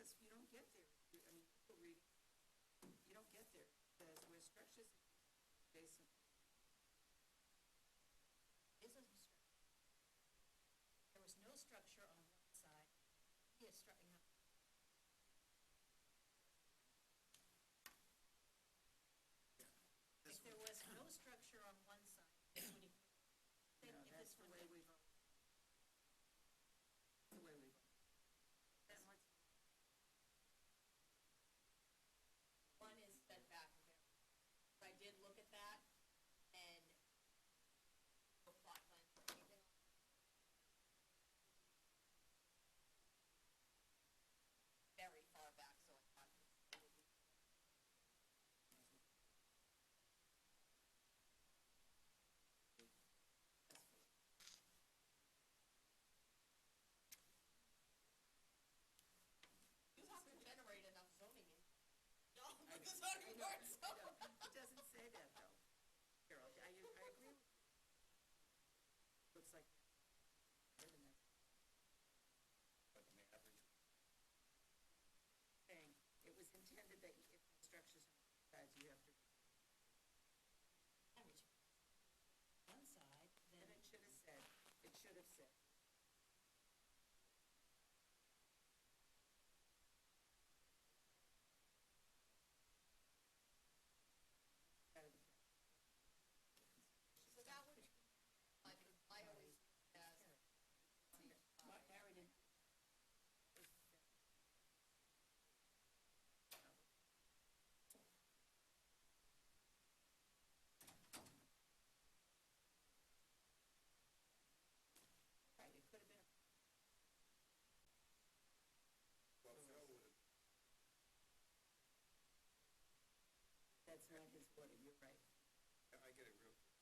because you don't get there. I mean, people read, you don't get there. Because where structures adjacent. This is a structure. There was no structure on one side. Yes, structure. If there was no structure on one side, this would No, that's the way we've. The way we've. That much. one is set back. I did look at that, and no plot plan or anything. Very far back, so I thought it would be. You have to generate enough zoning in. Y'all, with the zoning board, so. It doesn't say that, though. Carol, I agree with you. Looks like. But an average. Saying, it was intended that if the structures on both sides, you have to. Average. One side, Then then. it should have said. So that would, I always, Married in. Right, it could have been. That's not his order, you're right. I get it real quick.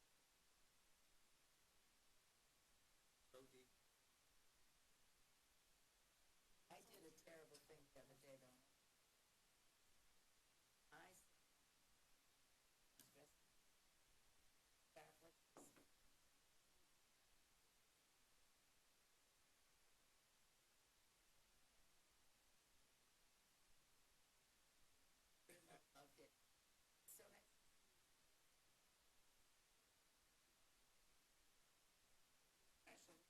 So deep. I did a terrible thing the other day, though. I stressed back like this. Loved it. So nice. Actually,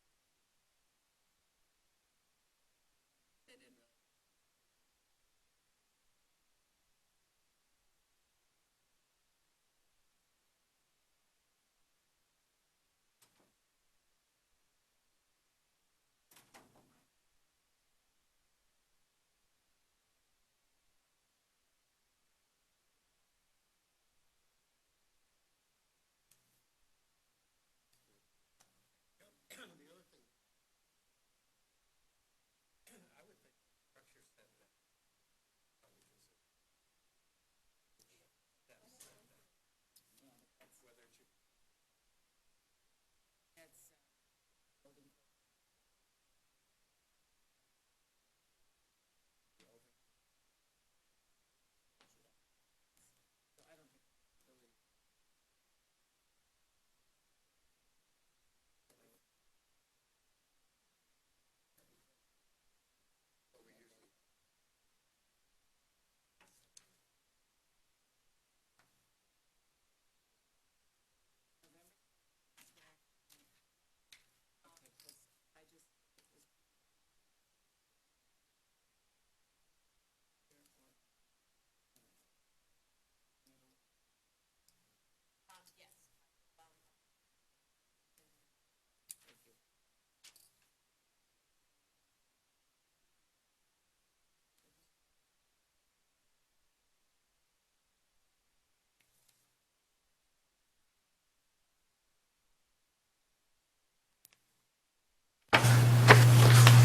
they didn't really. The other thing, I would think structure setback, probably consider. That's setback, Yeah, but that's, whether it should, that's, building code. be over. So I don't think building. What we usually. November. Okay, because I just, it was. yes. Thank you.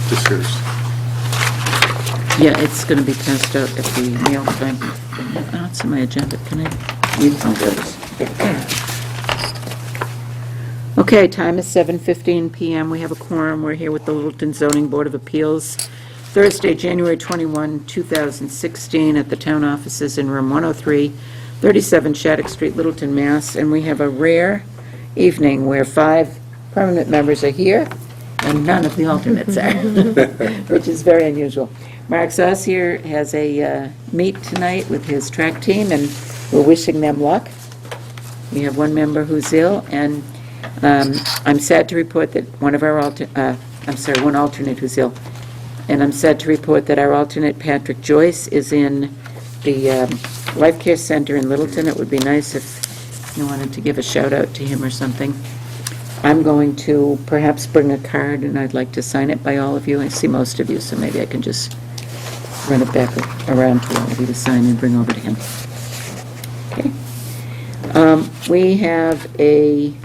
This yours. Yeah, it's going to be passed out at the meal time. Oh, it's on my agenda. Can I read from this? Okay, time is 7:15 PM. We have a quorum. We're here with the Littleton Zoning Board of Appeals. Thursday, January 21, 2016, at the town offices in room 103, 37 Shattuck Street, Littleton, Mass. And we have a rare evening where 5 permanent members are here and none of the alternates are, which is very unusual. Mark Saucier has a meet tonight with his track team, and we're wishing them luck. We have one member who's ill, and I'm sad to report that one alternate who's ill. And I'm sad to report that our alternate, Patrick Joyce, is in the Life Care Center in Littleton. It would be nice if you wanted to give a shout out to him or something. I'm going to perhaps bring a card, and I'd like to sign it by all of you. I see most of you, so maybe I can just run it back around to all of you to sign and bring over to him. Okay. We have a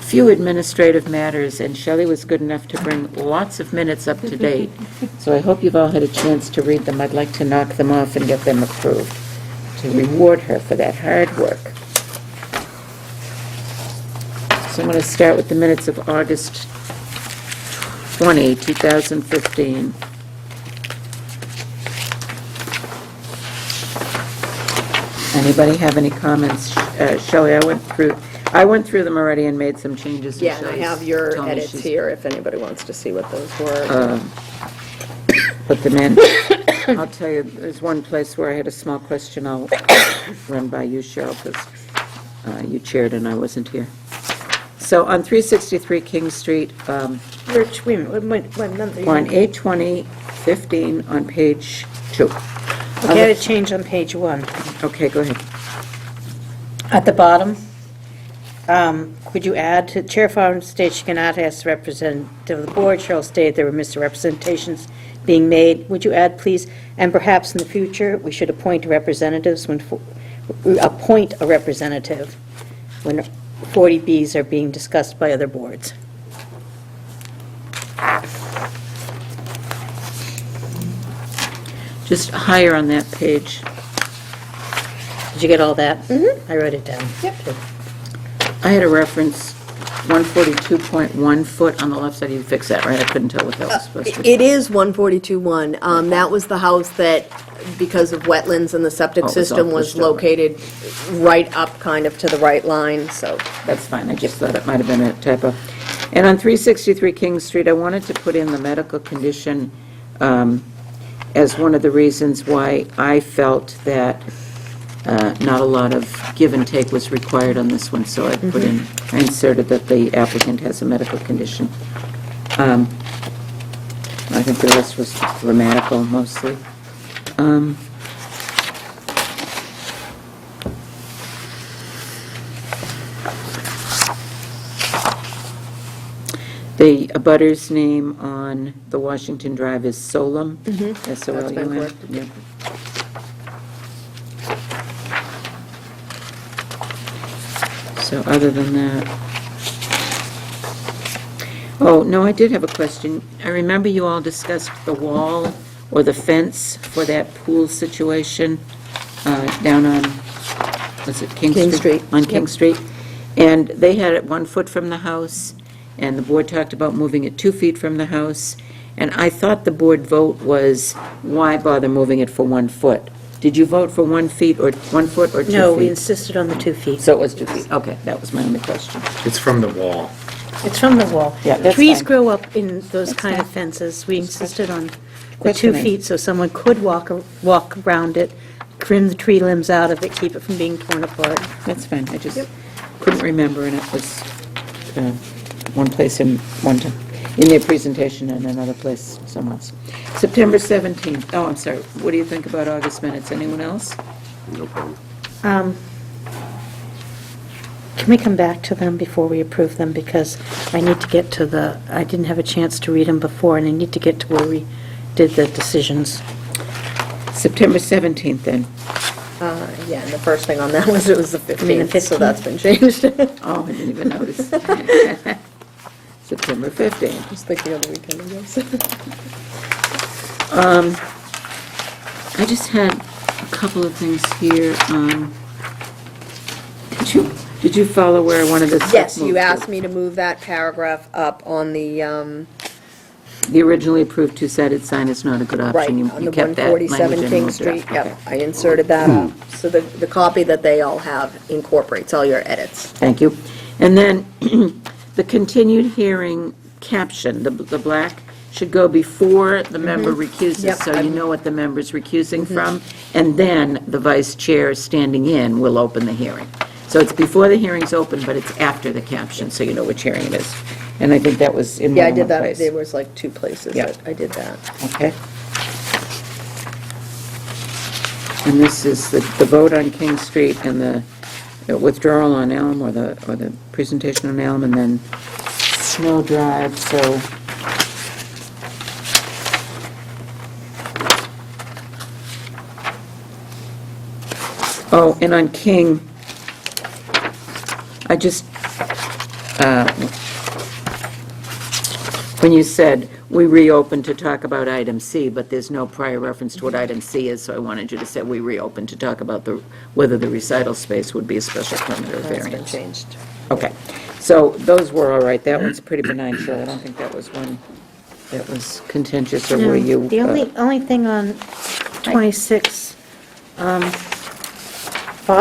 few administrative matters, and Shelley was good enough to bring lots of minutes up to date. So I hope you've all had a chance to read them. I'd like to knock them off and get them approved to reward her for that hard work. So I'm going to start with the minutes of August 20, 2015. Anybody have any comments? Shelley, I went through them already and made some changes. Yeah, and I have your edits here if anybody wants to see what those were. Put them in. I'll tell you, there's one place where I had a small question I'll run by you, Cheryl, because you chaired and I wasn't here. So on 363 King Street, Rich, wait a minute, what number? we're on 8/20/15 on page 2. We had a change on page 1. Okay, go ahead. At the bottom, could you add, to Chair Farm states she cannot ask the representative of the board, Cheryl stated there were misrepresentations being made. Would you add, please, and perhaps in the future, we should appoint representatives when 40Bs are being discussed by other boards? Just higher on that page. Did you get all that? Mm-hmm. I wrote it down. Yep. I had a reference, 142.1 foot on the left side. You fixed that, right? I couldn't tell what that was supposed to be. It is 142.1. That was the house that, because of wetlands and the septic Oh, it was system, all was pushed over. located right up kind of to the right line, so. That's fine, I just thought it might have been a typo. And on 363 King Street, I wanted to put in the medical condition as one of the reasons why I felt that not a lot of give and take was required on this one, so I put in, I inserted that the applicant has a medical condition. I think the rest was grammatical mostly. The abutter's name on the Washington Drive is Solum. S-O-L-U-M. That's been corrected. Yep. So other than that... Oh, no, I did have a question. I remember you all discussed the wall or the fence for that pool situation down on, was it King Street? King Street. On King Street. And they had it 1 foot from the house, and the board talked about moving it 2 feet from the house. And I thought the board vote was, why bother moving it for 1 foot? Did you vote for 1 foot or 2 feet? No, we insisted on the 2 feet. So it was 2 feet. Okay, that was my only question. It's from the wall. It's from the wall. Yeah, that's Trees fine. grow up in those That's kind of fine. fences. We insisted on the 2 Questioning. feet so someone could walk around it, trim the tree limbs out of it, keep it from being torn apart. That's fine, I just couldn't remember, and it was one place in their presentation and another place somewhere else. September 17th, oh, I'm sorry, what do you think about August minutes? Anyone else? No problem. Can we come back to them before we approve them? Because I need to get to I didn't have a chance to read them before, and I need to get to where we did the decisions. September 17th, then. Yeah, and the first thing on that was it was the I mean, the 15th, so 15th. that's been changed. Oh, I didn't even notice. September 15th. Just thinking of the weekend, I guess. I just had a couple of things here. Did you follow where one of the... Yes, you asked me to move that paragraph up on the, The originally approved two-sided sign is not a good right, option. on You the kept that language 147 in King most Street. draft. Yep, I inserted that up. So the copy that they all have incorporates all your edits. Thank you. And then the continued hearing caption, the black, should go before the member recuses, Yep. so you know what the member's recusing from, and then the vice chair standing in will open the hearing. So it's before the hearing's open, but it's after the caption, so you know which hearing it is. And I think that was in Yeah, more I than did one that, place. there was like 2 places Yeah. that I did that. Okay. And this is the vote on King Street and the withdrawal on Elm, or the presentation on Elm, and then Snow Drive, so. Oh, and on King, I just, when you said, we reopened to talk about item C, but there's no prior reference to what item C is, so I wanted you to say, we reopened to talk about whether the recital space would be a special permit or That's been variance. changed. Okay, so those were all right, that one's pretty benign, Cheryl, I don't think that was one that was contentious, or were you? The only thing on 26,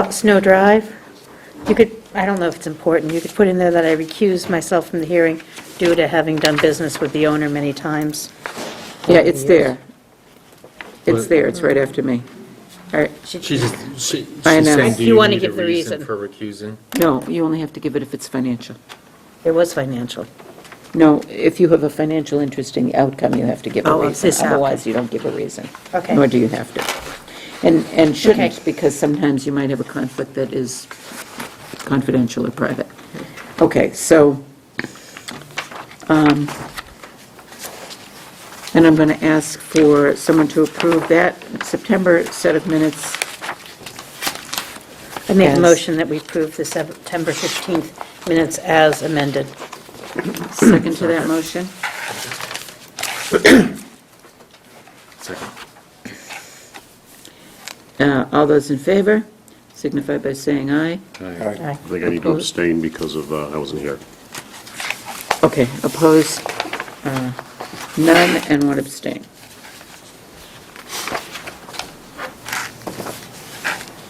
Snow Drive, you could, I don't know if it's important, you could put in there that I recused myself from the hearing due to having done business with the owner many times. Yeah, it's there. It's there, it's right after me. All right, She's I know. saying, do You you wanna need a give the reason reason. for recusing? no, you only have to give it if it's financial. It was financial. No, if you have a financial interest in the outcome, you have to give a Oh, of reason. this outcome. Otherwise, you don't give a reason. Okay. Nor do you have to. And shouldn't, Okay. because sometimes you might have a conflict that is confidential or private. Okay, so, and I'm going to ask for someone to approve that September set of minutes. I make a Yes. motion that we approve the September 15th minutes as amended. Second to that motion? Second. All those in favor signify by saying aye. I think I need to abstain because of, I wasn't here. Okay, opposed, none, and one abstain.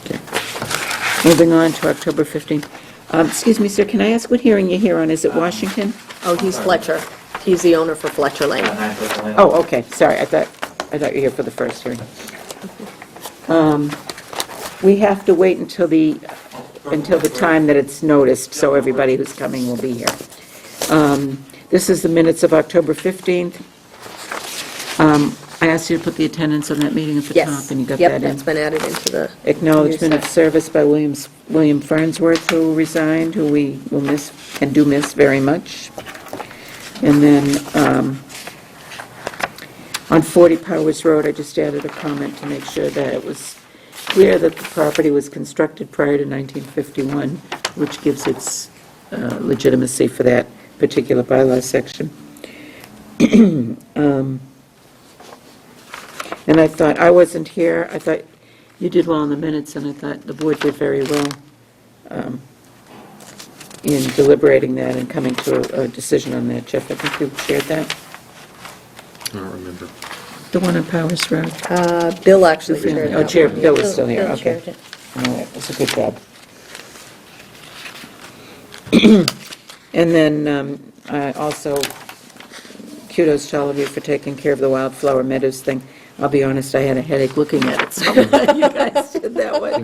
Okay. Moving on to October 15th. Excuse me, sir, can I ask what hearing you're here on? Is it Washington? Oh, he's Fletcher. He's the owner for Fletcher Lane. Oh, okay, sorry, I thought you were here for the first hearing. We have to wait until the time that it's noticed, so everybody who's coming will be here. This is the minutes of October 15th. I asked you to put the attendance on that meeting at the top, Yes. and you got Yep, that in. that's been added into the... Acknowledgement of service by William Farnsworth, who resigned, who we will miss and do miss very much. And then on 40 Powers Road, I just added a comment to make sure that it was clear that the property was constructed prior to 1951, which gives its legitimacy for that particular bylaw section. And I thought, I wasn't here, I thought you did well in the minutes, and I thought the board did very well in deliberating that and coming to a decision on that. Jeff, I think you shared that? I don't remember. The one on Powers Road? Bill actually shared that. Oh, Chair, one. Bill is still here, Bill okay. shared it. All right, that's a good job. And then also kudos to all of you for taking care of the Wildflower Meadows thing. I'll be honest, I had a headache looking at it, so I'm glad you guys did that one.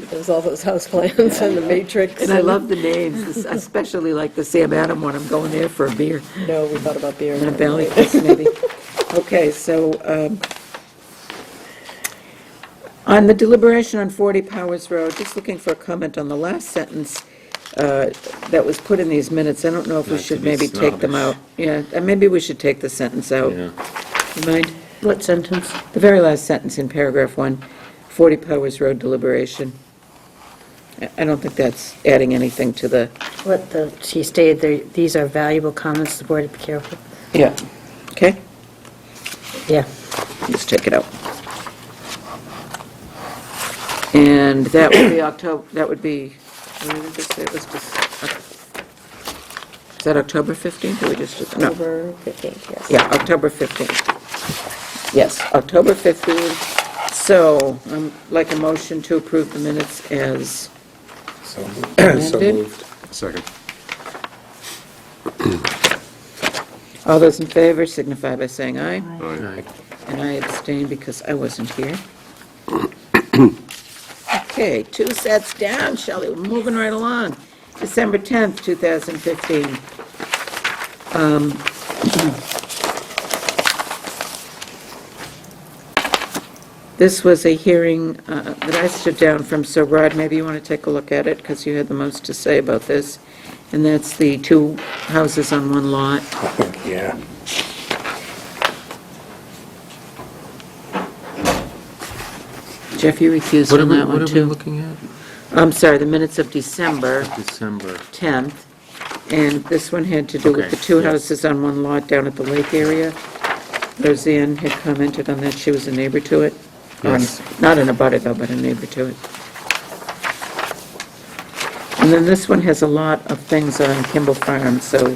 There's all those house plans and the matrix. And I love the names, especially like the Sam Adam one, I'm going there for a beer No, we thought about beer. and a Valley Fest maybe. Okay, so on the deliberation on 40 Powers Road, just looking for a comment on the last sentence that was put in these minutes. I don't know if we Not to should be maybe take them out. snobbish. Yeah, maybe we should take the sentence out. Yeah. You mind? What sentence? The very last sentence in paragraph 1, 40 Powers Road deliberation. I don't think that's adding anything to the, She stated, these are valuable comments, the board to be careful. yeah, okay? Yeah. Just take it out. And that would be October, that would be, what did we just say, it was just, is that October 15th, or we just, no, October 15th, yes. yeah, October 15th. Yes, October 15th. So, like a motion to approve the minutes as So amended. moved. Second. All those in favor signify by saying aye. Aye. And I abstain because I wasn't here. Okay, 2 sets down, Shelley, we're moving right along. December 10th, 2015. This was a hearing that I stood down from, so Rod, maybe you want to take a look at it, because you had the most to say about this. And that's the 2 houses on 1 lot. Yeah. Jeff, you recused What are on we, that one, what are we too. looking at? I'm sorry, the minutes of December December. 10th, and this one had to do with Okay, the 2 yes. houses on 1 lot down at the lake area. Roseanne had commented on that, she was a neighbor to it. Yes. Not an abutter, though, but a neighbor to it. And then this one has a lot of things on Kimball Farm, so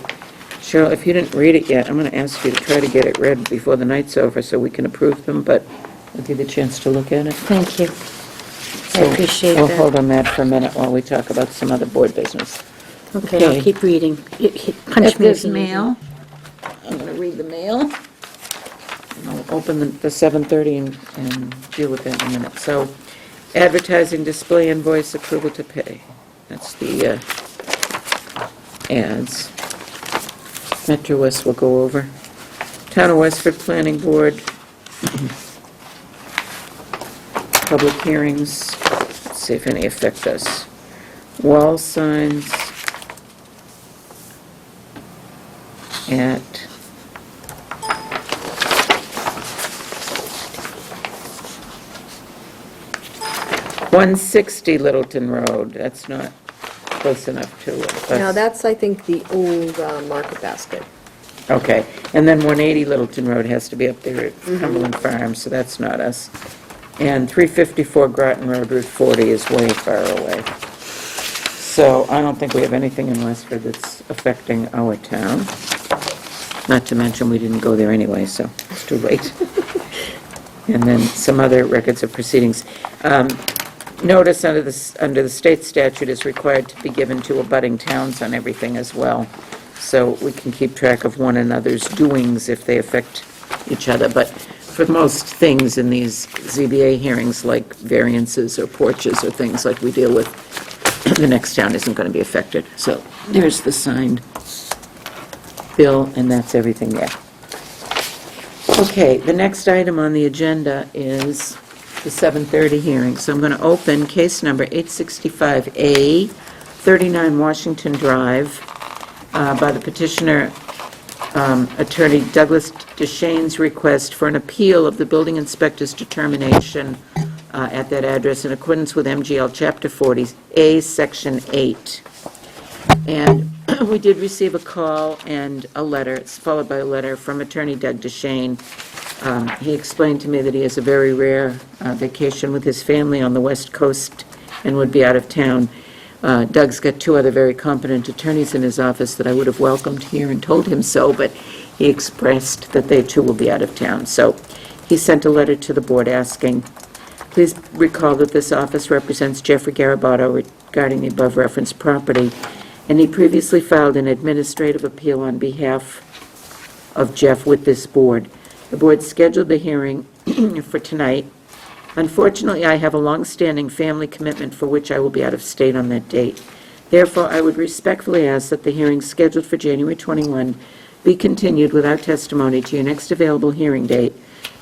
Cheryl, if you didn't read it yet, I'm going to ask you to try to get it read before the night's over so we can approve them, but I'll give you a chance to look at it. Thank you. So I appreciate We'll that. hold on that for a minute while we talk about some other board business. Okay, Okay. I'll keep reading. Punch If me if there's you need me. mail, I'm going to read the mail. And I'll open the 7:30 and deal with that in a minute. So, advertising, display invoice, approval to pay. That's the ads. Metro West will go over. Town of Westford Planning Board. Public hearings. Let's see if any affect us. Wall signs. At 160 Littleton Road. That's not close enough to us. Now, that's, I think, the old Market Basket. Okay, and then 180 Littleton Road has to be up there at Cumberland Farms, so that's not us. And 354 Groton Road, Route 40 is way far away. So I don't think we have anything in Westford that's affecting our town. Not to mention, we didn't go there anyway, so it's too late. And then some other records of proceedings. Notice under the state statute is required to be given to abutting towns on everything as well, so we can keep track of one another's doings if they affect each other. But for most things in these ZBA hearings, like variances or porches or things like we deal with, the next town isn't going to be affected. So there's the signed bill, and that's everything there. Okay, the next item on the agenda is the 7:30 hearing. So I'm going to open case number 865A, 39 Washington Drive, by the petitioner, Attorney Douglas Deschaines' request for an appeal of the building inspector's determination at that address in accordance with MGL Chapter 40A, Section 8. And we did receive a call and a letter, it's followed by a letter from Attorney Doug Deschaines. He explained to me that he has a very rare vacation with his family on the West Coast and would be out of town. Doug's got 2 other very competent attorneys in his office that I would have welcomed here and told him so, but he expressed that they too will be out of town. So he sent a letter to the board asking, please recall that this office represents Jeffrey Garabato regarding the above referenced property, and he previously filed an administrative appeal on behalf of Jeff with this board. The board scheduled the hearing for tonight. Unfortunately, I have a long-standing family commitment for which I will be out of state on that date. Therefore, I would respectfully ask that the hearing scheduled for January 21 be continued without testimony to your next available hearing date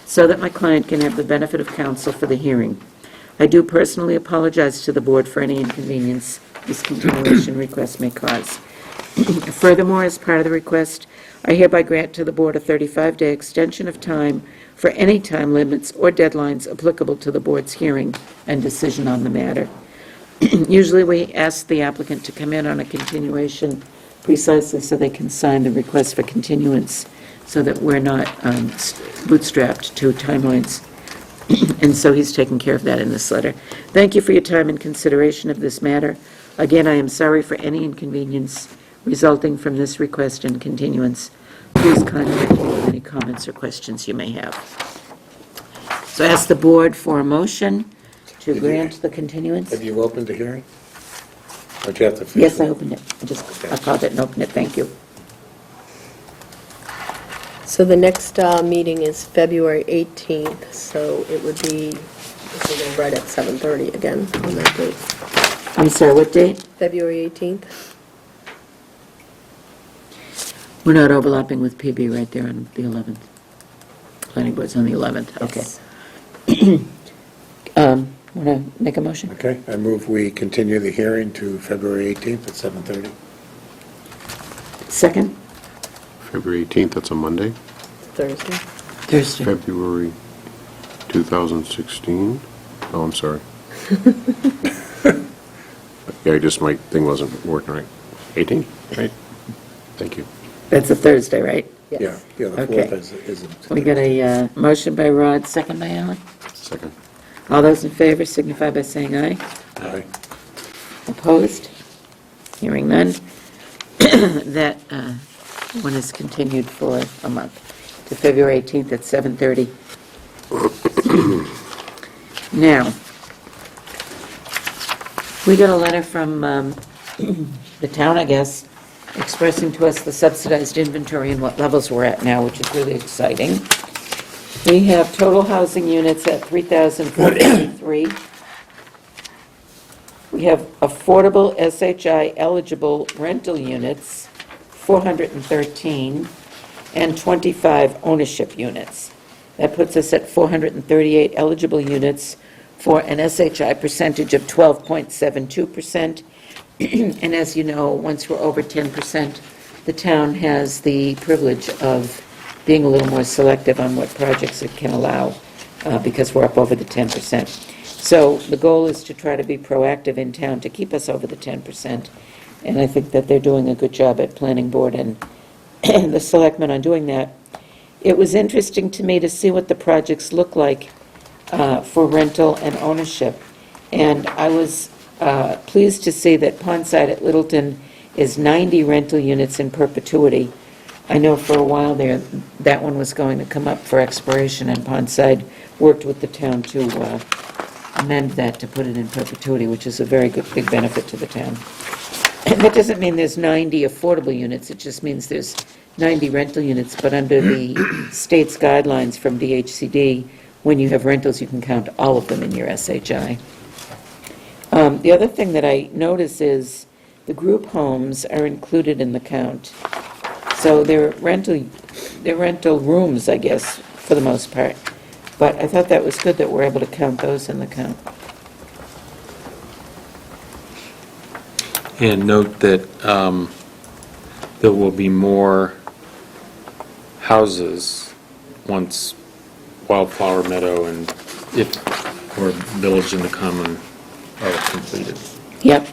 so that my client can have the benefit of counsel for the hearing. I do personally apologize to the board for any inconvenience this continuation request may cause. Furthermore, as part of the request, I hereby grant to the board a 35-day extension of time for any time limits or deadlines applicable to the board's hearing and decision on the matter. Usually, we ask the applicant to come in on a continuation precisely so they can sign the request for continuance so that we're not bootstrapped to timelines. And so he's taken care of that in this letter. Thank you for your time and consideration of this matter. Again, I am sorry for any inconvenience resulting from this request and continuance. Please contact me with any comments or questions you may have. So I ask the board for a motion to grant the continuance. Have you opened the hearing? Or do you have to fix it? Yes, I opened it. I called it and opened it. Thank you. So the next meeting is February 18th, so it would be, right at 7:30 again on that date. I'm sorry, what date? February 18th? We're not overlapping with PB right there on the 11th. Planning board's on the 11th, okay. Yes. Want to make a motion? Okay, I move we continue the hearing to February 18th at 7:30. Second? February 18th, that's a Monday. Thursday. Thursday. February 2016. Oh, I'm sorry. Yeah, my thing wasn't working right. 18, right? Thank you. That's a Thursday, right? Yeah, the Okay. 4th isn't. We got a motion by Rod, second by Alan. Second. All those in favor signify by saying aye. Aye. Opposed? Hearing none. That one is continued for a month to February 18th at 7:30. Now, we got a letter from the town, I guess, expressing to us the subsidized inventory and what levels we're at now, which is really exciting. We have total housing units at 3,483. We have affordable SHI eligible rental units, 413, and 25 ownership units. That puts us at 438 eligible units for an SHI percentage of 12.72%. And as you know, once we're over 10%, the town has the privilege of being a little more selective on what projects it can allow, because we're up over the 10%. So the goal is to try to be proactive in town to keep us over the 10%, and I think that they're doing a good job at Planning Board and the selectmen on doing that. It was interesting to me to see what the projects look like for rental and ownership, and I was pleased to see that Pondside at Littleton is 90 rental units in perpetuity. I know for a while there, that one was going to come up for expiration, and Pondside worked with the town to amend that to put it in perpetuity, which is a very good, big benefit to the town. And that doesn't mean there's 90 affordable units, it just means there's 90 rental units, but under the state's guidelines from DHCD, when you have rentals, you can count all of them in your SHI. The other thing that I notice is the group homes are included in the count. So they're rental rooms, I guess, for the most part. But I thought that was good that we're able to count those in the count. And note that there will be more houses once Wildflower Meadow and or Village in the Common are completed. Yep.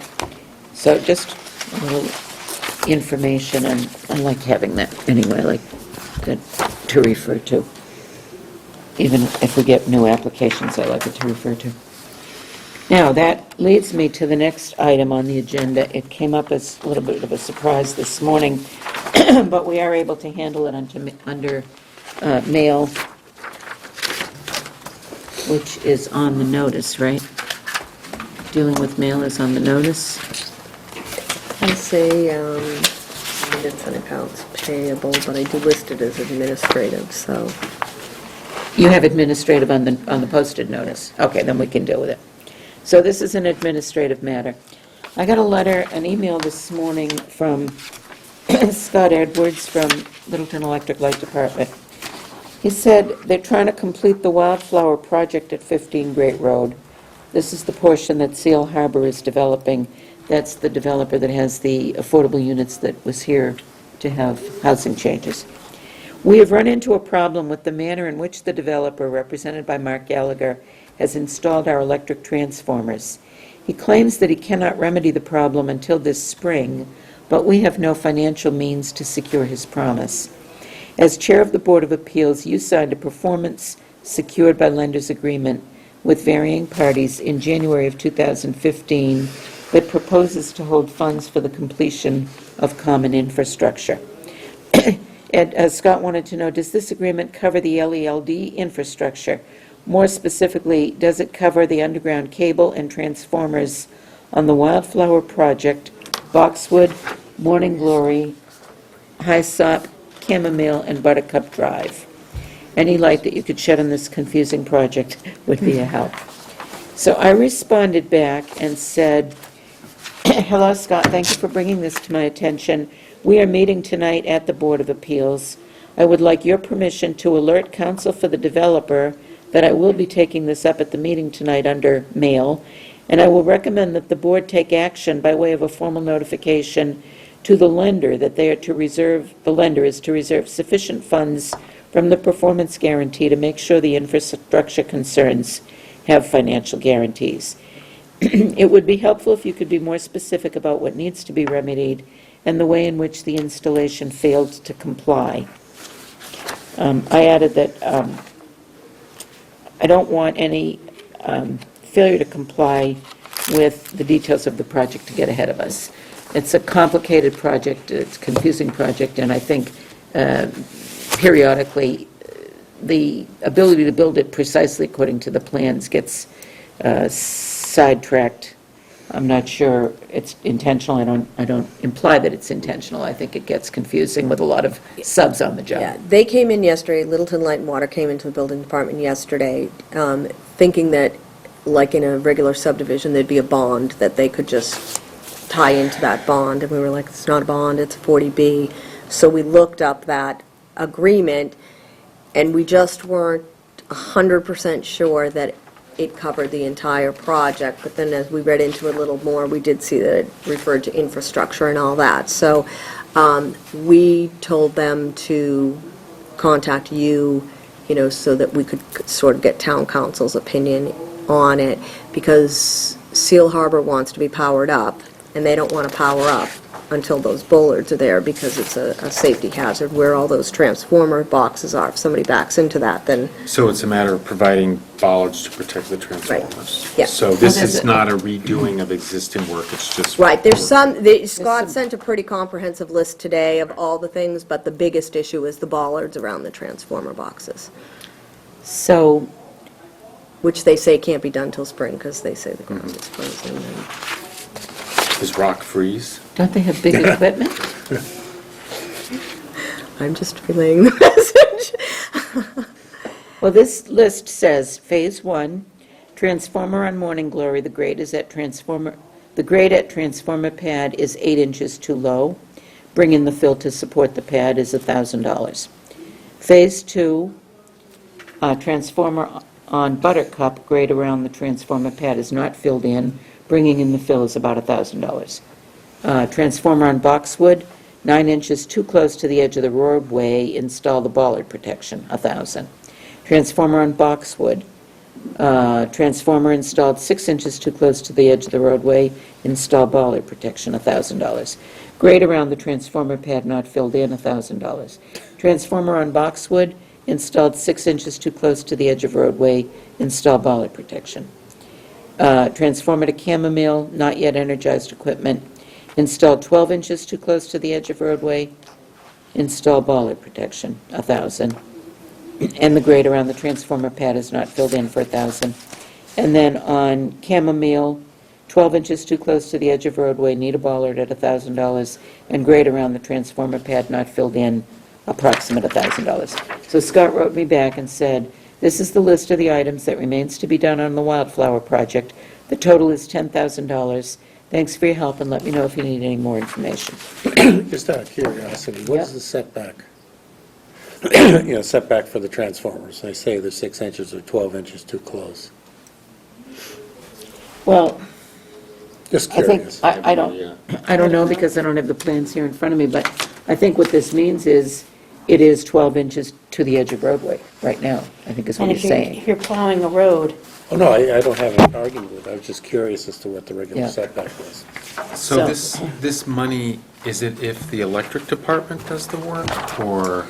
So just a little information, and I like having that anyway, like that to refer to. Even if we get new applications, I like it to refer to. Now, that leads me to the next item on the agenda. It came up as a little bit of a surprise this morning, but we are able to handle it under mail, which is on the notice, right? Dealing with mail is on the notice. I say, minutes and accounts payable, but I do list it as administrative, so. You have administrative on the posted notice. Okay, then we can deal with it. So this is an administrative matter. I got a letter, an email this morning from Scott Edwards from Littleton Electric Light Department. He said they're trying to complete the Wildflower project at 15 Great Road. This is the portion that Seal Harbor is developing. That's the developer that has the affordable units that was here to have housing changes. We have run into a problem with the manner in which the developer, represented by Mark Gallagher, has installed our electric transformers. He claims that he cannot remedy the problem until this spring, but we have no financial means to secure his promise. As chair of the Board of Appeals, you signed a performance secured by lenders agreement with varying parties in January of 2015 that proposes to hold funds for the completion of common infrastructure. And Scott wanted to know, does this agreement cover the LELD infrastructure? More specifically, does it cover the underground cable and transformers on the Wildflower project, Boxwood, Morning Glory, Hyssop, Chamomile, and Buttercup Drive. Any light that you could shed on this confusing project would be a help. So I responded back and said, hello, Scott, thank you for bringing this to my attention. We are meeting tonight at the Board of Appeals. I would like your permission to alert counsel for the developer that I will be taking this up at the meeting tonight under mail, and I will recommend that the board take action by way of a formal notification to the lender that they are to reserve, the lender is to reserve sufficient funds from the performance guarantee to make sure the infrastructure concerns have financial guarantees. It would be helpful if you could be more specific about what needs to be remedied and the way in which the installation failed to comply. I added that I don't want any failure to comply with the details of the project to get ahead of us. It's a complicated project, it's a confusing project, and I think periodically the ability to build it precisely according to the plans gets sidetracked. I'm not sure it's intentional. I don't imply that it's intentional. I think it gets confusing with a lot of subs on the job. Yeah, they came in yesterday, Littleton Light and Water came into the building department yesterday, thinking that, like in a regular subdivision, there'd be a bond that they could just tie into that bond, and we were like, it's not a bond, it's a 40B. So we looked up that agreement, and we just weren't 100% sure that it covered the entire project, but then as we read into it a little more, we did see that it referred to infrastructure and all that. So we told them to contact you, so that we could sort of get town council's opinion on it, because Seal Harbor wants to be powered up, and they don't want to power up until those bollards are there, because it's a safety hazard where all those transformer boxes are. If somebody backs into that, then, So it's a matter of providing bollards to protect the transformers? yeah. So this that's is it. not a redoing of existing work, it's just... Right, there's Scott sent a pretty comprehensive list today of all the things, but the biggest issue is the bollards around the transformer boxes, So, which they say can't be done till spring, because they say the ground is frozen. Does rock freeze? don't they have big equipment? I'm just relaying the message. Well, this list says, Phase 1, transformer on Morning Glory, the grade at transformer pad is 8 inches too low. Bring in the fill to support the pad is $1,000. Phase 2, transformer on Buttercup, grade around the transformer pad is not filled in. Bringing in the fill is about $1,000. Transformer on Boxwood, 9 inches too close to the edge of the roadway, install the bollard protection, $1,000. Transformer on Boxwood, transformer installed 6 inches too close to the edge of the roadway, install bollard protection, $1,000. Grade around the transformer pad not filled in, $1,000. Transformer on Boxwood, installed 6 inches too close to the edge of roadway, install bollard protection. Transformer to Chamomile, not yet energized equipment, installed 12 inches too close to the edge of roadway, install bollard protection, $1,000. And the grade around the transformer pad is not filled in for $1,000. And then on Chamomile, 12 inches too close to the edge of roadway, need a bollard at $1,000, and grade around the transformer pad not filled in, approximate $1,000. So Scott wrote me back and said, this is the list of the items that remains to be done on the Wildflower project. The total is $10,000. Thanks for your help, and let me know if you need any more information. Just out of curiosity, what Yeah. is the setback? Setback for the transformers. They say they're 6 inches or 12 inches too close. Well, Just I think, curious. I don't know because I don't have the plans here in front of me, but I think what this means is it is 12 inches to the edge of roadway right now, I think is what And he's if saying. you're plowing a road, Oh, no, I don't have an argument with it. I was just curious as to what the regular Yeah. setback was. So this money, is it if the electric department does the work, or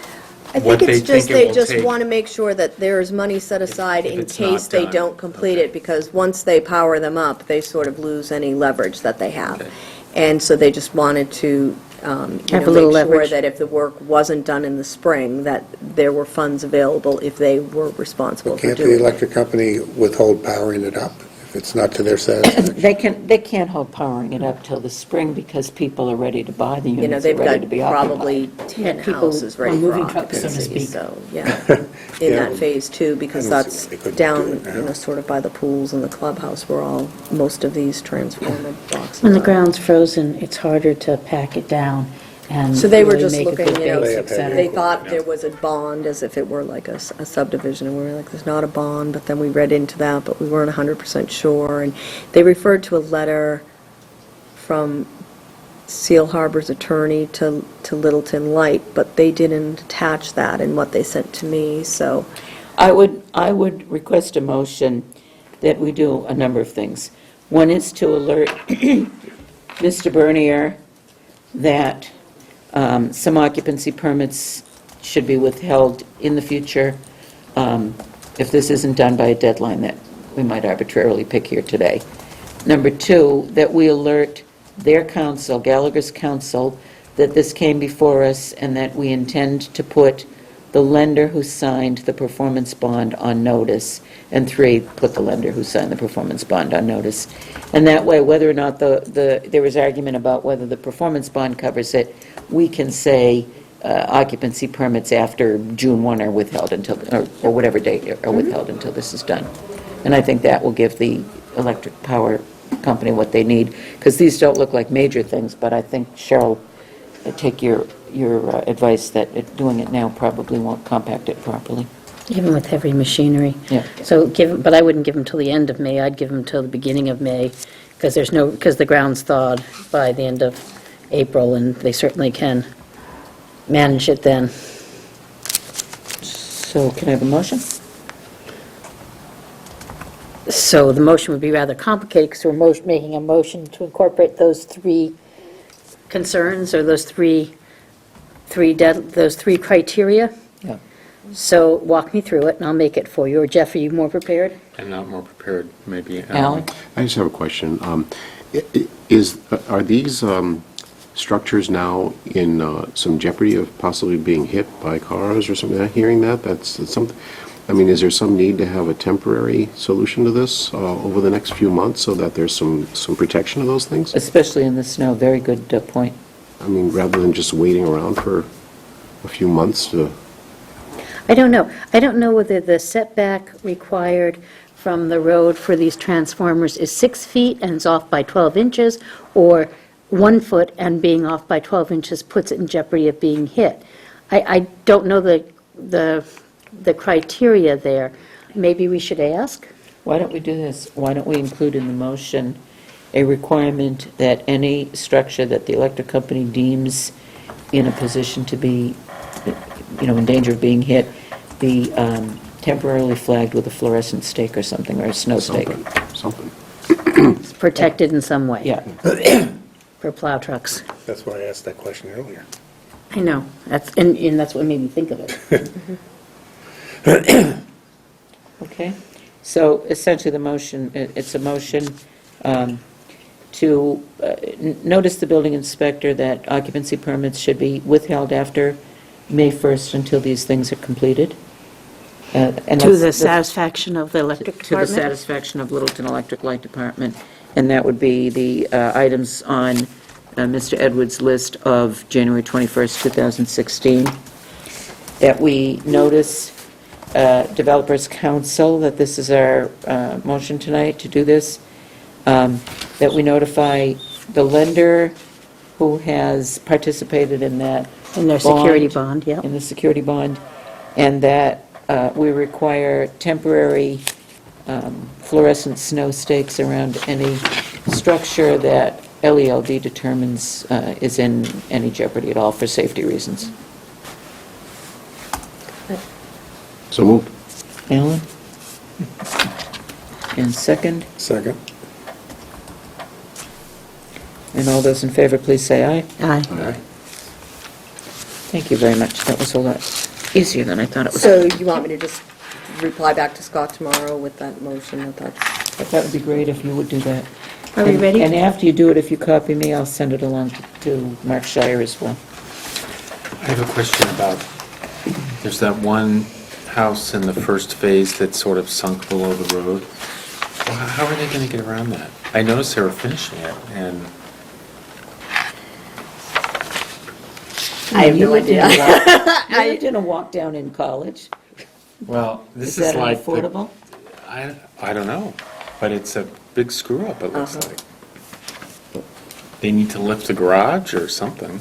I what think they it's just, think it they will just take? want to make sure that there's money set aside if in it's not case they done. don't complete Okay. it, because once they power them up, they sort of lose any leverage that they have. Okay. And so they just wanted to, Have a little make sure leverage. that if the work wasn't done in the spring, that there were funds available if they were responsible for Can't doing the it. electric company withhold powering it up if it's not to their satisfaction. They can't hold powering it up till the spring because people are ready to buy the You know, units, they've they're ready got to be occupied. probably 10 people houses ready on for moving trucks, so to occupancy, speak. so, yeah. In Yeah. that phase two, because I don't see that's why they couldn't do down, it now. you know, sort of by the pools and the clubhouse where most of these transformer boxes When the are. ground's frozen, it's harder to pack it down and So they were really just make a looking, good you know, base, They et have heavy cetera. they thought there was a bond as if it were like a subdivision, and we were like, there's not a bond, but then we read into that, but we weren't 100% sure, and they referred to a letter from Seal Harbor's attorney to Littleton Light, but they didn't attach that in what they sent to me, so, I would request a motion that we do a number of things. One is to alert Mr. Bernier that some occupancy permits should be withheld in the future if this isn't done by a deadline that we might arbitrarily pick here today. Number two, that we alert their counsel, Gallagher's counsel, that this came before us and that we intend to put the lender who signed the performance bond on notice, and three, put the lender who signed the performance bond on notice. And that way, whether or not there was argument about whether the performance bond covers it, we can say occupancy permits after June 1 are withheld until, or whatever date are withheld until this is done. And I think that will give the electric power company what they need, because these don't look like major things, but I think, Cheryl, I take your advice that doing it now probably won't compact it properly. Even with heavy machinery. Yeah. So but I wouldn't give them till the end of May, I'd give them till the beginning of May, because because the ground's thawed by the end of April, and they certainly can manage it then. So can I have a motion? So the motion would be rather complicated, because we're making a motion to incorporate those three concerns, or those three criteria. Yeah. So walk me through it, and I'll make it for you. Or Jeff, are you more prepared? I'm not more prepared, maybe. Alan? I just have a question. Are these structures now in some jeopardy of possibly being hit by cars or something? Am I hearing that? That's something, I mean, is there some need to have a temporary solution to this over the next few months so that there's some protection of those things? Especially in the snow, very good point. I mean, rather than just waiting around for a few months to... I don't know. I don't know whether the setback required from the road for these transformers is 6 feet and is off by 12 inches, or 1 foot and being off by 12 inches puts it in jeopardy of being hit. I don't know the criteria there. Maybe we should ask? Why don't we do this? Why don't we include in the motion a requirement that any structure that the electric company deems in a position to be, in danger of being hit, be temporarily flagged with a fluorescent stake or something, or a snow stake? Something. It's protected in some way. Yeah. For plow trucks. That's why I asked that question earlier. I know. And that's what made me think of it. Okay. So essentially, the motion, it's a motion to notice the building inspector that occupancy permits should be withheld after May 1st until these things are completed. And To that's the satisfaction of the electric To the department? satisfaction of Littleton Electric Light Department. And that would be the items on Mr. Edwards' list of January 21st, 2016. That we notice Developers Council, that this is our motion tonight to do this. That we notify the lender who has participated in that In their security bond, yeah. in the security bond, and that we require temporary fluorescent snow stakes around any structure that LELD determines is in any jeopardy at all for safety reasons. So moved. Alan? And second? Second? And all those in favor, please say aye. Aye. Aye. Thank you very much. That was a lot easier than I thought it was. so you want me to just reply back to Scott tomorrow with that motion that's... That would be great if you would do that. Are we And- ready? And after you do it, if you copy me, I'll send it along to Mark Shire as well. I have a question about, there's that one house in the first phase that's sort of sunk below the road. Well, how are they gonna get around that? I noticed they were finishing it, and I have no idea. You lived in a walk down in college. well, this Is is that like the- unaffordable? I don't know, but it's a big screw up. It looks Uh-huh. like they need to lift the garage or something.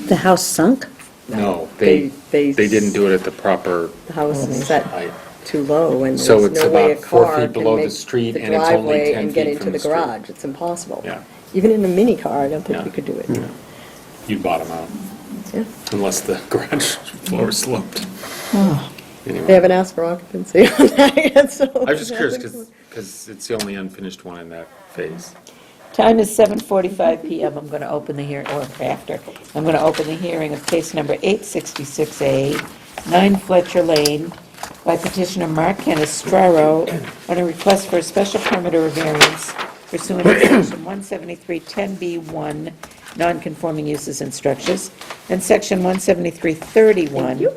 The house sunk? No, They- they didn't do it at the proper The house is set height. too low, and So there's it's no way a about 4 car feet can below the make street, the and it's only driveway 10 and get feet into from the the street. garage. It's impossible. Yeah. Even in a mini car, I don't think Yeah. you could do it. Yeah. You bottom out, Yeah. unless the garage floor sloped. They Anyway, haven't asked for occupancy on that yet, so. I was just curious, because it's the only unfinished one in that phase. Time is 7:45 PM. I'm going to open the hearing, or after. I'm going to open the hearing of case number 866A, 9 Fletcher Lane, by petitioner Mark Canestraro on a request for a special permit or a variance pursuant to section 173-10B1, non-conforming uses and structures, and section 173-31,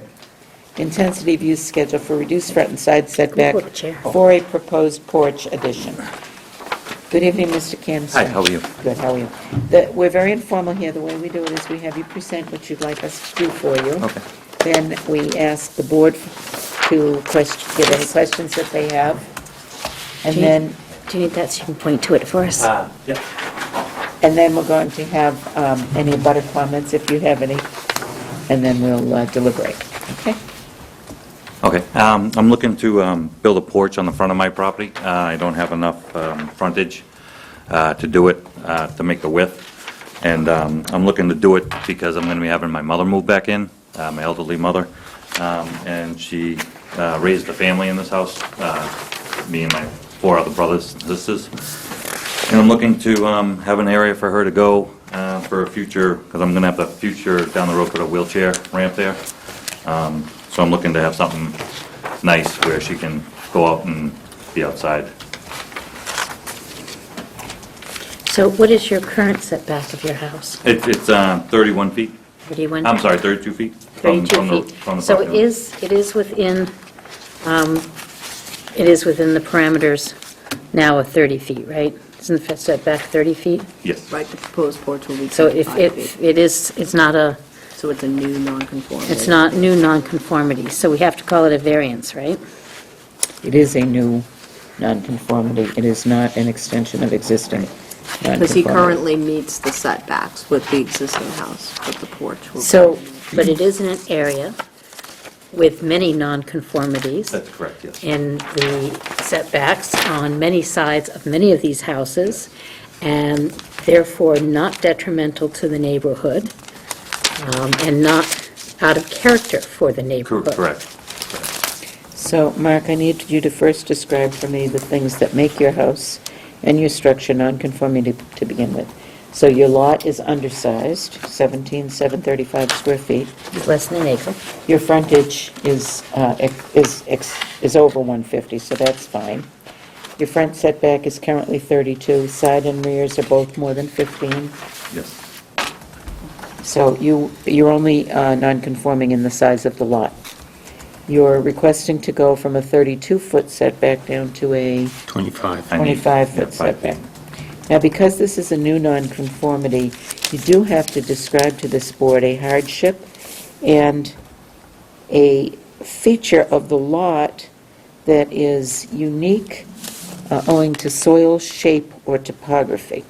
intensity of use schedule for reduced front and side setback pull the chair. for a proposed porch addition. Good evening, Mr. Canestraro. Hi, how are you? Good, how are you? We're very informal here. The way we do it is we have you present what you'd like us to do for you. Okay. Then we ask the board to give any questions that they have. And Do you- then, Do you need that so you can point to it for us? Yeah. and then we're going to have any butter comments if you have any, and then we'll deliberate. Okay? Okay, I'm looking to build a porch on the front of my property. I don't have enough frontage to do it, to make the width. And I'm looking to do it because I'm going to be having my mother move back in, my elderly mother. And she raised a family in this house, me and my 4 other brothers and sisters. And I'm looking to have an area for her to go for a future, because I'm going to have the future down the road, put a wheelchair ramp there. So I'm looking to have something nice where she can go out and be outside. So what is your current setback of your house? It's 31 feet. 31? I'm sorry, 32 feet. from 32 the- feet. from the So property line. it is within, it is within the parameters now of 30 feet, right? Isn't the setback 30 feet? Yes. Right, the proposed porch will be So if 25 feet. it is, it's not a, So it's a new non-conformity. it's not new nonconformity, so we have to call it a variance, right? It is a new nonconformity. It is not an extension of existing nonconformity. Because he currently meets the setbacks with the existing house, but the porch will. So, but it is in an area with many nonconformities. That's correct, yes. In the setbacks on many sides of many of these houses, and therefore not detrimental to the neighborhood, and not out of character for the neighborhood. Correct. So, Mark, I need you to first describe for me the things that make your house and your structure non-conforming to begin with. So your lot is undersized, 17,735 square feet. Less than an acre. Your frontage is over 150, so that's fine. Your front setback is currently 32, side and rears are both more than 15. Yes. So you're only non-conforming in the size of the lot. You're requesting to go from a 32-foot setback down to a 25. I need- 25-foot yeah, 5 setback. feet. Now, because this is a new nonconformity, you do have to describe to this board a hardship and a feature of the lot that is unique owing to soil, shape, or topography.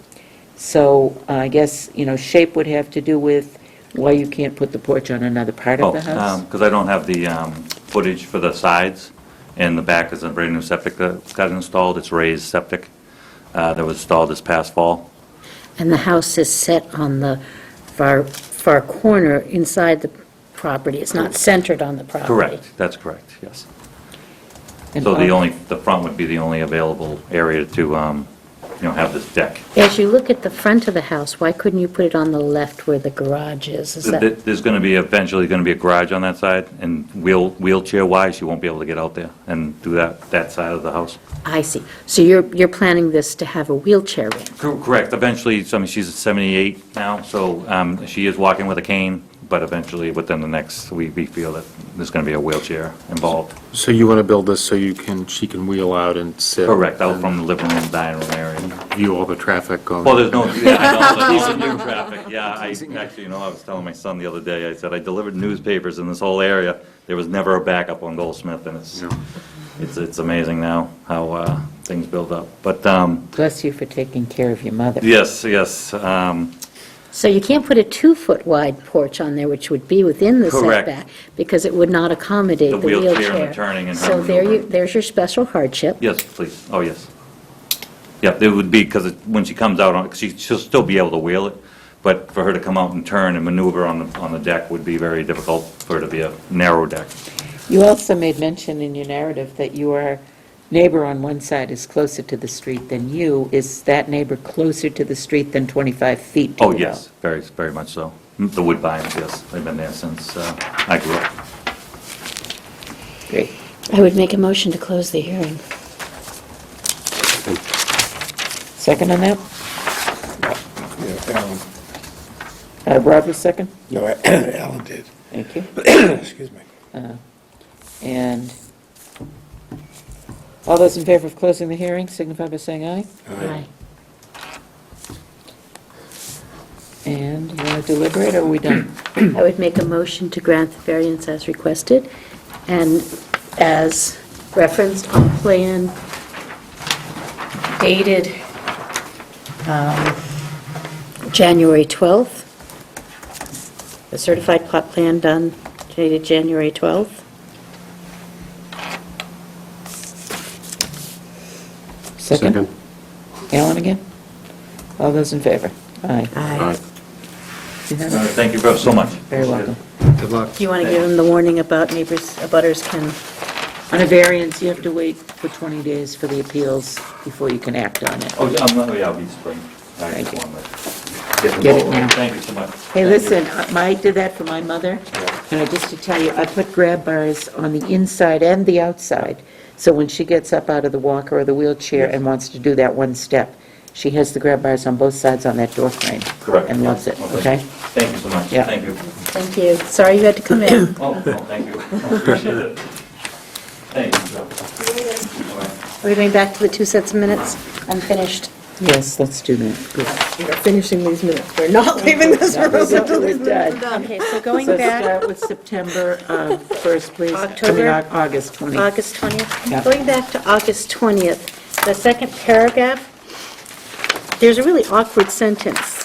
So I guess, shape would have to do with why you can't put the porch on another part of the house? Because I don't have the footage for the sides, and the back is a brand-new septic that got installed. It's raised septic that was installed this past fall. And the house is set on the far corner inside the property. It's not centered on the property. Correct, that's correct, yes. And So on- the front would be the only available area to, have this deck. As you look at the front of the house, why couldn't you put it on the left where the garage is? Is that, There's going to be, eventually going to be a garage on that side, and wheelchair-wise, you won't be able to get out there and do that side of the house. I see. So you're planning this to have a wheelchair ramp? Correct, eventually, she's 78 now, so she is walking with a cane, but eventually, within the next, we feel that there's going to be a wheelchair involved. So you want to build this so she can wheel out and sit? Correct, out and from the living room, dining room area. View all the traffic going? Well, there's no, yeah, I know, there's no new traffic, yeah, actually, I was telling my son the other day, I said, I delivered newspapers in this whole area, there was never a backup on Goldsmith, and it's amazing now how things build up, but, Bless you for taking care of your mother. yes, So you can't put a 2-foot wide porch on there, which would be within the Correct. setback, because it would not accommodate The the wheelchair wheelchair. and the turning and her So maneuvering. there's your special hardship. yes, please, oh, yes. Yeah, it would be, because when she comes out, she'll still be able to wheel it, but for her to come out and turn and maneuver on the deck would be very difficult for her to be a narrow deck. You also made mention in your narrative that your neighbor on one side is closer to the street than you. Is that neighbor closer to the street than 25 feet? do Oh, you know? yes, very, very much so. The Woodbines, yes, they've been there since I grew up. Great. I would make a motion to close the hearing. Second on that? Yeah, Rob was second? no, Alan did. Thank you. Excuse me. And all those in favor of closing the hearing signify by saying aye. Aye. And you want to deliberate, or are we done? I would make a motion to grant the variance as requested and as referenced on plan dated January 12th. The certified plot plan done dated January 12th. Second? Alan again? All those in favor? Aye. Aye. Unanimous? Thank you both so much. Very welcome. Good luck. Do you want to give them the warning about abutters can, On a variance, you have to wait for 20 days for the appeals before you can act on it. Oh, yeah, I'll be spring. Thank you. Get it now. Thank you so much. Hey, listen, I did that for my mother, and just to tell you, I put grab bars on the inside and the outside, so when she gets up out of the walker or the wheelchair and wants to do that one step, she has the grab bars on both sides on that door frame. Correct. And loves it, okay? Thank you so much. Yeah. Thank you. thank you. Sorry you had to come in. Oh, no, thank you. I appreciate it. Thank you, Joe. All right. Are we going back to the 2 sets of minutes? Unfinished. Yes, let's do that. Good. We're finishing these minutes. We're not leaving this room until these minutes are done. Okay, so going So back, start with September 1st, please. October? I mean, August 20th. August 20th? Yeah. Going back to August 20th, the second paragraph, there's a really awkward sentence,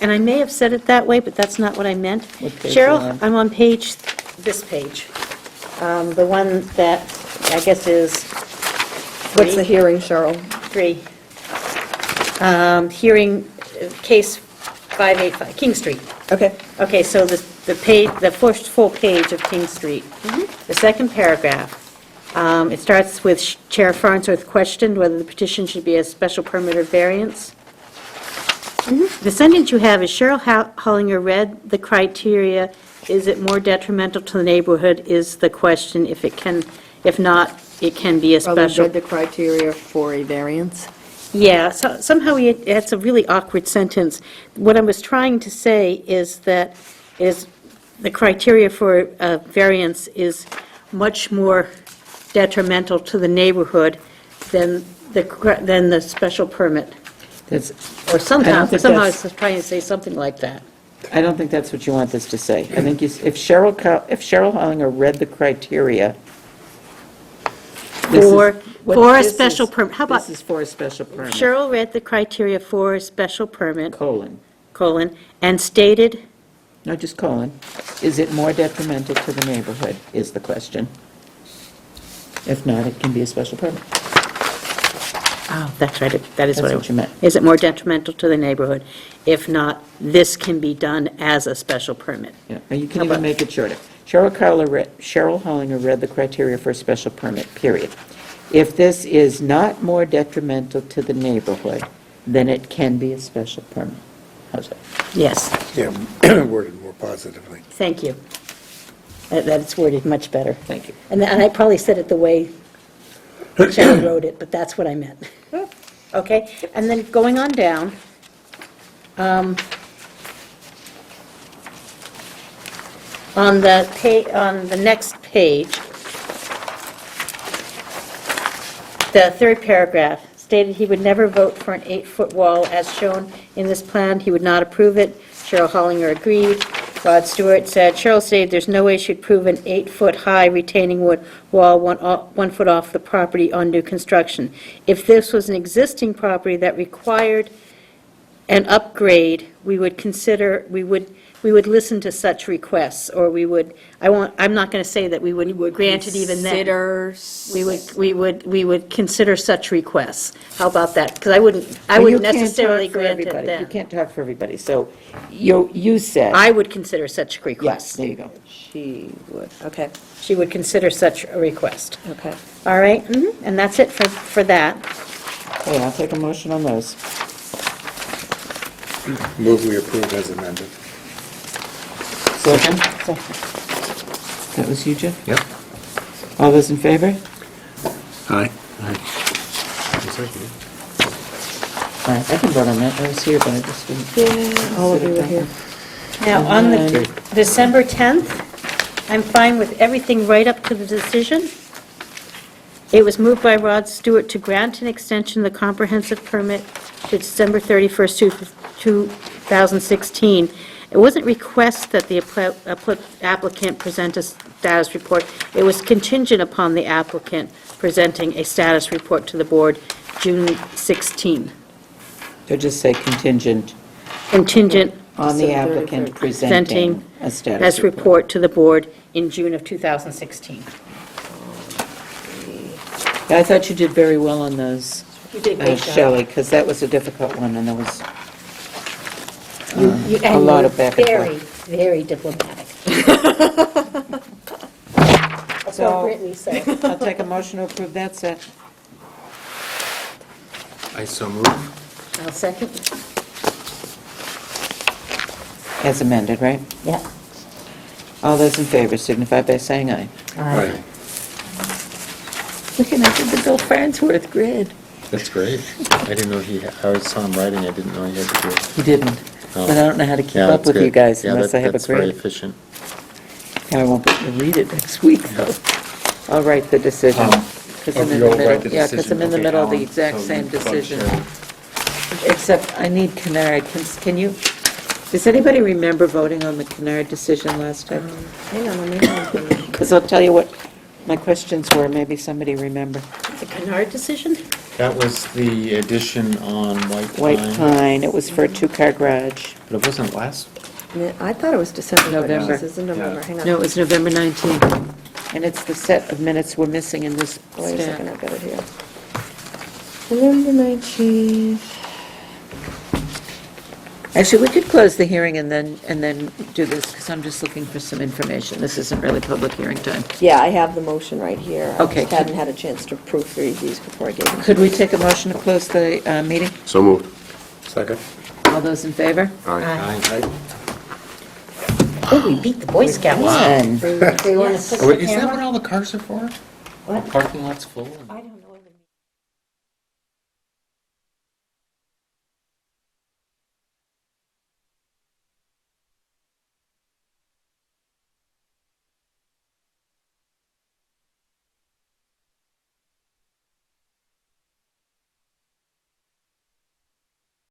and I may have said it that way, but that's not what I meant. What page are you Cheryl, on? I'm on this page, the one that I guess is What's the hearing, Cheryl? 3. Hearing, case 585, King Street. Okay. Okay, so the page, the first full page of King Street. The second paragraph, it starts with Chair Farnsworth questioned whether the petition should be a special permit or variance. The sentence you have is Cheryl Hollinger read the criteria, is it more detrimental to the neighborhood, is the question, if not, it can be a Well, we special. read the criteria for a variance. Yeah, so somehow it's a really awkward sentence. What I was trying to say is that the criteria for a variance is much more detrimental to the neighborhood than the special permit. That's, Or I somehow don't think I that's- was trying to say something like that. I don't think that's what you want this to say. I think if Cheryl Hollinger read the criteria. this is- For what a this special is- permit. How about- This is for a special permit. Cheryl read the criteria for a special permit, Colon. and stated, No, just colon. Is it more detrimental to the neighborhood, is the question. If not, it can be a special permit. oh, that's right, that is That's what you meant. Is it more detrimental to the neighborhood? If not, this can be done as a special permit. Yeah, and you can How even about- make it shorter. Cheryl Hollinger read the criteria for a special permit, period. If this is not more detrimental to the neighborhood, then it can be a special permit. How's that? Yes, Yeah, worded more positively. thank you. That's worded much better. Thank you. And I probably said it the way Cheryl wrote it, but that's what I meant. Okay, and then going on down, On the next page, the third paragraph stated he would never vote for an 8-foot wall as shown in this plan. He would not approve it. Cheryl Hollinger agreed. Rod Stewart said, Cheryl stated there's no way she'd approve an 8-foot-high retaining wood wall 1 foot off the property on new construction. If this was an existing property that required an upgrade, we would consider, we would listen to such requests, or I'm not going to say that we would grant it even then. We would consider such requests. How about that? Because I wouldn't necessarily grant it then. You can't talk for everybody, so you said. I would consider such Yes, requests. there you go. She would, okay, She would consider such a request. okay. All right, and that's it for that. Okay, I'll take a motion on those. Move we approve as amended. Second? That was you, Jim? Yep. All those in favor? Aye. All right, I can vote on that, I was here, but I just didn't. Yeah, all of you were here. Now, on the December 10th, I'm fine with everything right up to the decision. It was moved by Rod Stewart to grant an extension of the comprehensive permit to December 31st, 2016. It wasn't request that the applicant present a status report. It was contingent upon the applicant presenting a status report to the board June 16. So just say contingent Contingent on the December applicant 31st. presenting a status as report to the board in June of 2016. I thought you did very well on those, You did a great job. Shelley, because that was a difficult one, and there was You- a and lot you of back were and forth. very diplomatic. Appropriately so. I'll take a motion to approve that set. I so move. I'll second. As amended, right? Yeah. All those in favor signify by saying aye. Aye. Look, and I did the Bill Farnsworth grid. That's great. I didn't know I always saw him writing, I didn't know he had to do it. He didn't, Oh. but I don't know how to keep Yeah, up that's with you good. guys Yeah, unless I have a that's very grid. efficient. I won't be able to read it next week, though. I'll write the decision. Oh. 'Cause I'm in You'll the middle. write the Yeah, because decision. I'm in the Okay, middle of the Alan, exact so same you bug decision. Cheryl. Except I need Kennard. Can you, does anybody remember voting on the Kennard decision last time? Hang on, let me, Because I'll tell you what my questions were, maybe somebody remember. The Kennard decision? That was the addition on White Pine. White Pine, it was for a two-car garage. But it wasn't last, I thought it was December, but no, November. this is November, hang on. No, it was November 19th. And it's the set of minutes we're missing in this Wait a second, stack. I've got it here. November 19th. Actually, we could close the hearing and then do this, because I'm just looking for some information. This isn't really public hearing time. Yeah, I have the motion right here. Okay. I just hadn't had a chance to proofread these before I gave them. Could we take a motion to close the meeting? So moved. Second? All those in favor? Aye. Oh, we beat the Boy Scouts. One. They want to put oh, the wait, is that what camera? all the cars are for? What? Parking lot's full? I don't know.